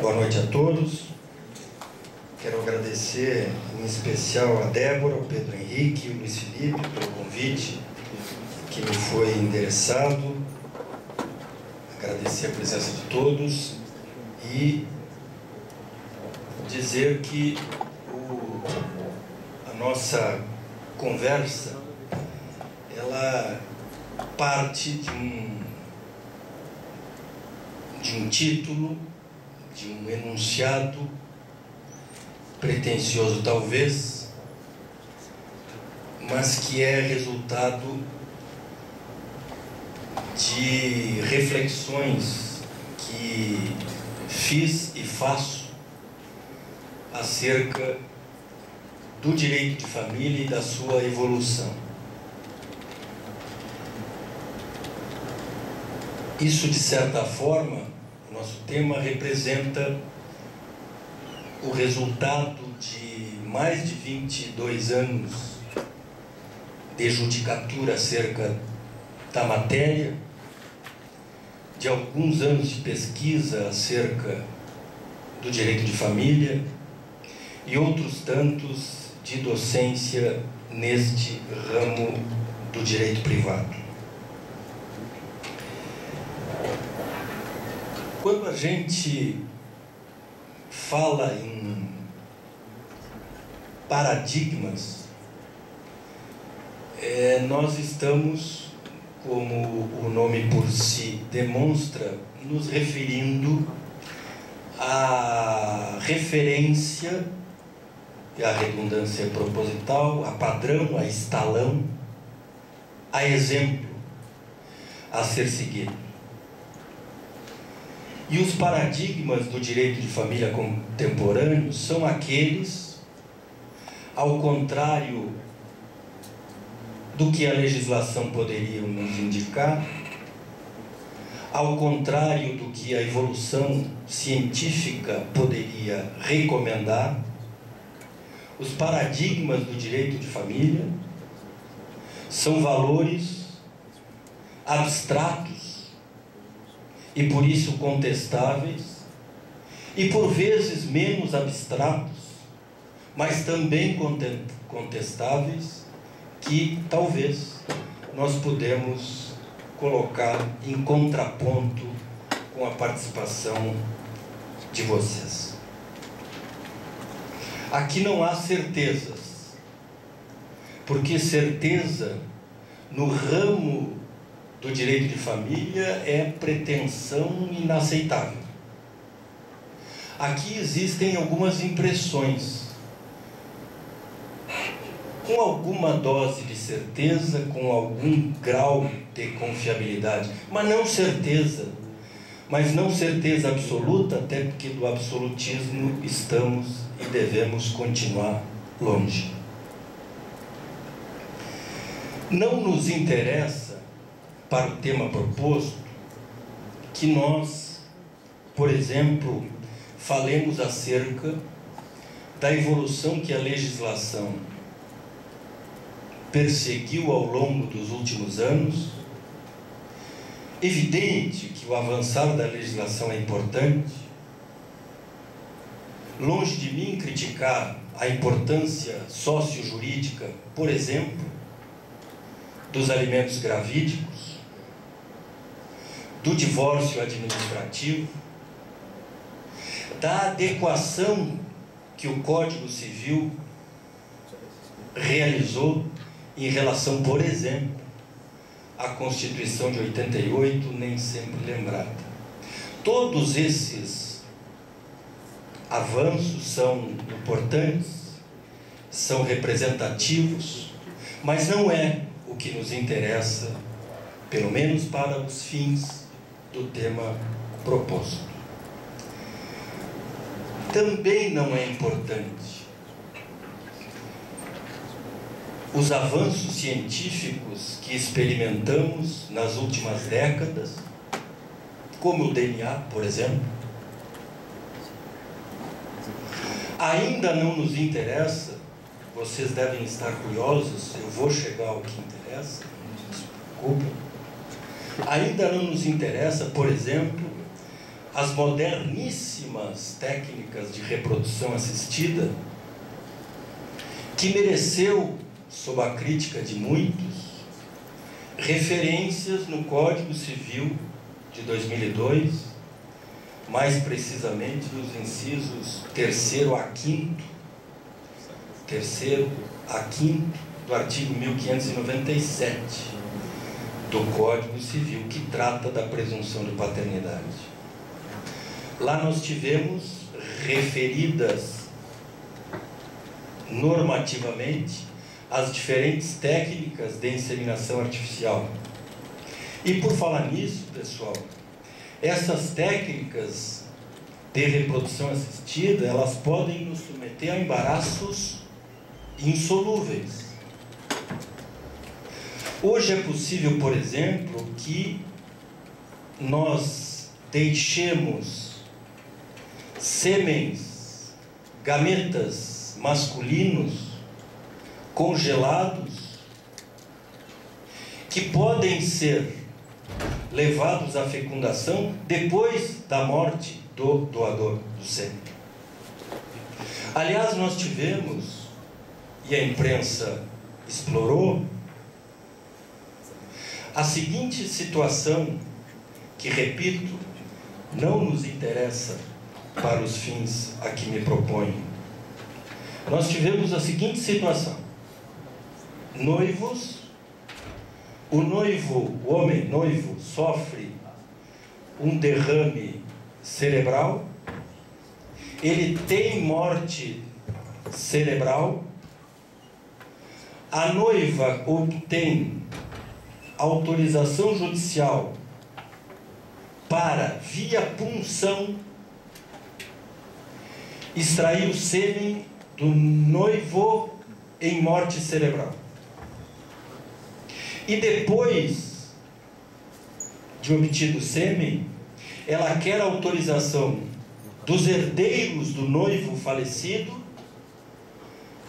Boa noite a todos. Quero agradecer em especial a Débora, o Pedro Henrique e o Luiz Felipe pelo convite que me foi endereçado. Agradecer a presença de todos e dizer que a nossa conversa ela parte de um título, de um enunciado pretensioso talvez, mas que é resultado de reflexões que fiz e faço acerca do direito de família e da sua evolução. Isso, de certa forma, o nosso tema representa o resultado de mais de 22 anos de judicatura acerca da matéria, de alguns anos de pesquisa acerca do direito de família e outros tantos de docência neste ramo do direito privado. Quando a gente fala em paradigmas, nós estamos, como o nome por si demonstra, nos referindo à referência, à redundância proposital, a padrão, a estalão, a exemplo a ser seguido. E os paradigmas do direito de família contemporâneo são aqueles, ao contrário do que a legislação poderia nos indicar, ao contrário do que a evolução científica poderia recomendar, os paradigmas do direito de família são valores abstratos e por isso contestáveis, e por vezes menos abstratos, mas também contestáveis, que talvez nós podemos colocar em contraponto com a participação de vocês. Aqui não há certezas, porque certeza no ramo do direito de família é pretensão inaceitável. Aqui existem algumas impressões, com alguma dose de certeza, com algum grau de confiabilidade, mas não certeza absoluta, até porque do absolutismo estamos e devemos continuar longe. Não nos interessa, para o tema proposto, que nós, por exemplo, falemos acerca da evolução que a legislação perseguiu ao longo dos últimos anos. Evidente que o avançar da legislação é importante. Longe de mim criticar a importância sociojurídica, por exemplo, dos alimentos gravídicos, do divórcio administrativo, da adequação que o Código Civil realizou em relação, por exemplo, à Constituição de 88, nem sempre lembrada. Todos esses avanços são importantes, são representativos, mas não é o que nos interessa, pelo menos para os fins do tema proposto. Também não é importante os avanços científicos que experimentamos nas últimas décadas, como o DNA, por exemplo. Ainda não nos interessa, vocês devem estar curiosos, eu vou chegar ao que interessa, não se preocupem. Ainda não nos interessa, por exemplo, as moderníssimas técnicas de reprodução assistida, que mereceu, sob a crítica de muitos, referências no Código Civil de 2002, mais precisamente nos incisos 3º a 5º, do artigo 1597 do Código Civil, que trata da presunção de paternidade. Lá nós tivemos referidas normativamente as diferentes técnicas de inseminação artificial. E por falar nisso, pessoal, essas técnicas de reprodução assistida, elas podem nos submeter a embaraços insolúveis. Hoje é possível, por exemplo, que nós deixemos sêmens, gametas masculinos congelados, que podem ser levados à fecundação depois da morte do doador do sêmen. Aliás, nós tivemos, e a imprensa explorou, a seguinte situação, que, repito, não nos interessa para os fins a que me proponho. Nós tivemos a seguinte situação: noivos, o homem noivo sofre um derrame cerebral, ele tem morte cerebral, a noiva obtém autorização judicial para, via punção, extrair o sêmen do noivo em morte cerebral. E depois de obtido o sêmen, ela quer a autorização dos herdeiros do noivo falecido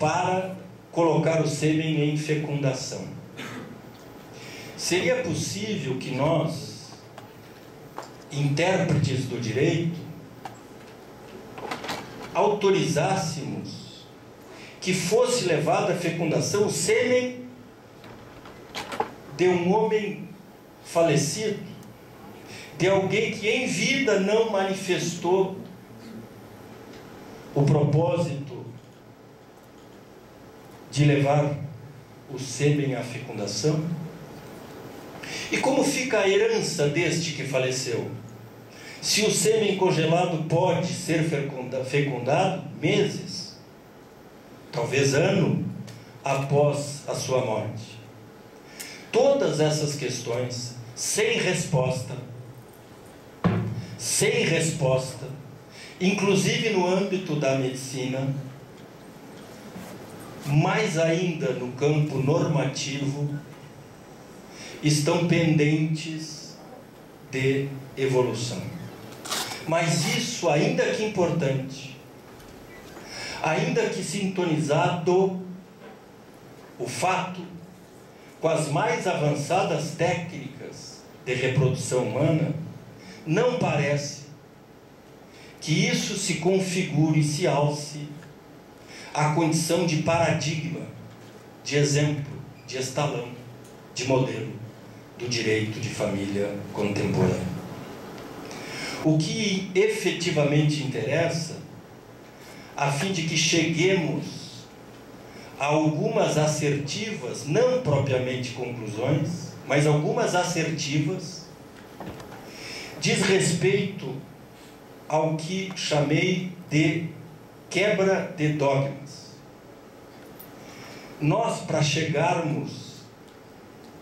para colocar o sêmen em fecundação. Seria possível que nós, intérpretes do direito, autorizássemos que fosse levado à fecundação o sêmen de um homem falecido, de alguém que em vida não manifestou o propósito de levar o sêmen à fecundação? E como fica a herança deste que faleceu? Se o sêmen congelado pode ser fecundado meses, talvez ano, após a sua morte. Todas essas questões sem resposta, inclusive no âmbito da medicina, mais ainda no campo normativo, estão pendentes de evolução. Mas isso, ainda que importante, ainda que sintonizado o fato com as mais avançadas técnicas de reprodução humana, não parece que isso se configure e se alce à condição de paradigma, de exemplo, de estalão, de modelo do direito de família contemporâneo. O que efetivamente interessa, a fim de que cheguemos a algumas assertivas, não propriamente conclusões, mas algumas assertivas, diz respeito ao que chamei de quebra de dogmas. Nós, para chegarmos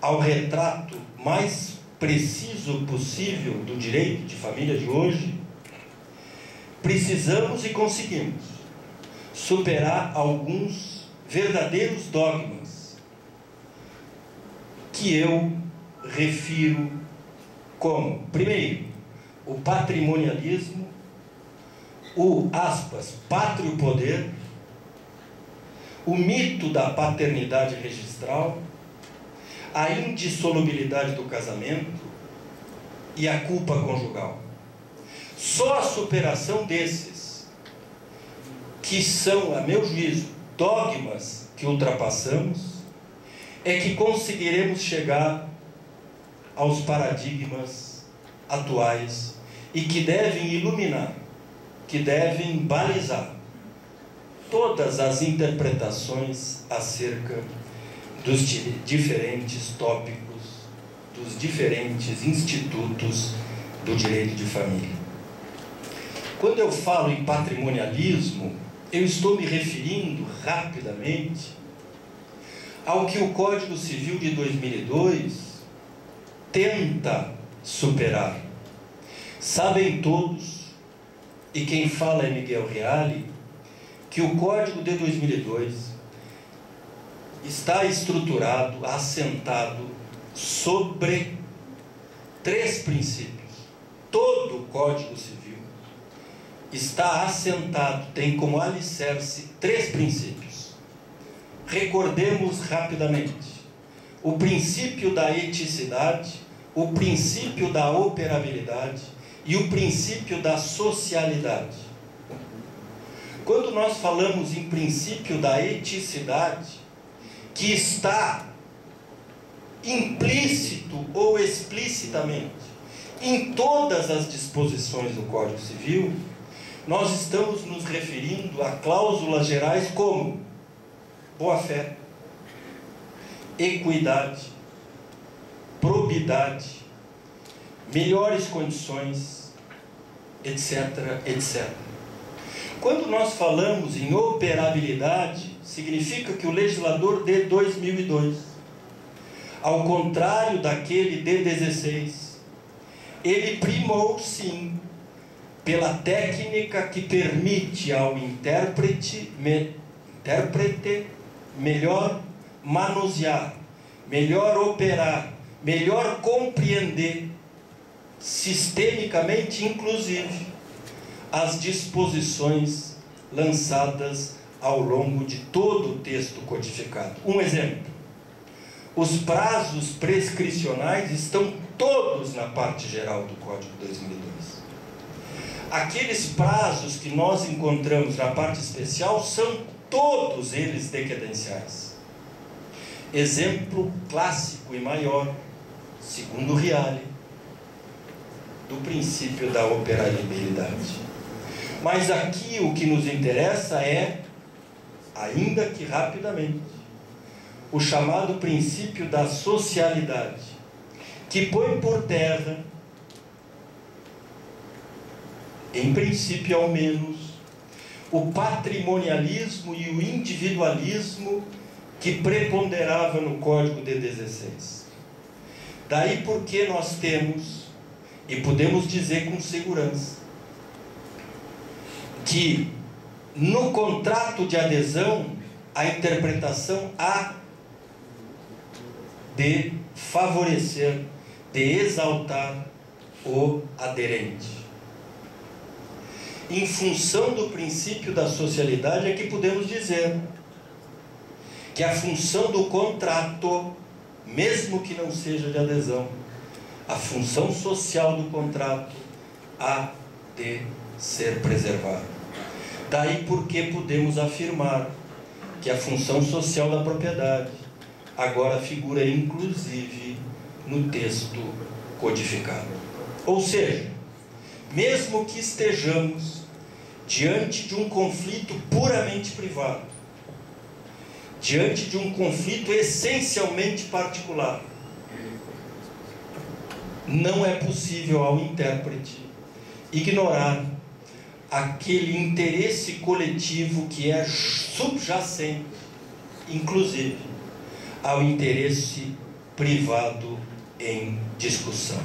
ao retrato mais preciso possível do direito de família de hoje, precisamos e conseguimos superar alguns verdadeiros dogmas que eu refiro como, primeiro, o patrimonialismo, o, aspas, pátrio poder, o mito da paternidade registral, a indissolubilidade do casamento e a culpa conjugal. Só a superação desses, que são, a meu juízo, dogmas que ultrapassamos, é que conseguiremos chegar aos paradigmas atuais e que devem iluminar, que devem balizar todas as interpretações acerca dos diferentes tópicos, dos diferentes institutos do direito de família. Quando eu falo em patrimonialismo, eu estou me referindo rapidamente ao que o Código Civil de 2002 tenta superar. Sabem todos, e quem fala é Miguel Reale, que o Código de 2002 está estruturado, assentado sobre 3 princípios. Todo o Código Civil está assentado, tem como alicerce 3 princípios. Recordemos rapidamente: o princípio da eticidade, o princípio da operabilidade e o princípio da socialidade. Quando nós falamos em princípio da eticidade, que está implícito ou explicitamente em todas as disposições do Código Civil, nós estamos nos referindo a cláusulas gerais como boa-fé, equidade, probidade, melhores condições, etc, etc. Quando nós falamos em operabilidade, significa que o legislador de 2002, ao contrário daquele de 16, ele primou sim pela técnica que permite ao intérprete melhor manusear, melhor operar, melhor compreender, sistemicamente inclusive, as disposições lançadas ao longo de todo o texto codificado. Um exemplo: os prazos prescricionais estão todos na parte geral do Código 2002. Aqueles prazos que nós encontramos na parte especial são todos eles decadenciais. Exemplo clássico e maior, segundo Reale, do princípio da operabilidade. Mas aqui o que nos interessa é, ainda que rapidamente, o chamado princípio da socialidade, que põe por terra, em princípio ao menos, o patrimonialismo e o individualismo que preponderava no Código de 16. Daí porque nós temos, e podemos dizer com segurança, que no contrato de adesão a interpretação há de favorecer, de exaltar o aderente. Em função do princípio da socialidade é que podemos dizer que a função do contrato, mesmo que não seja de adesão, a função social do contrato há de ser preservada. Daí porque podemos afirmar que a função social da propriedade agora figura inclusive no texto codificado. Ou seja, mesmo que estejamos diante de um conflito puramente privado, diante de um conflito essencialmente particular, não é possível ao intérprete ignorar aquele interesse coletivo que é subjacente, inclusive, ao interesse privado em discussão.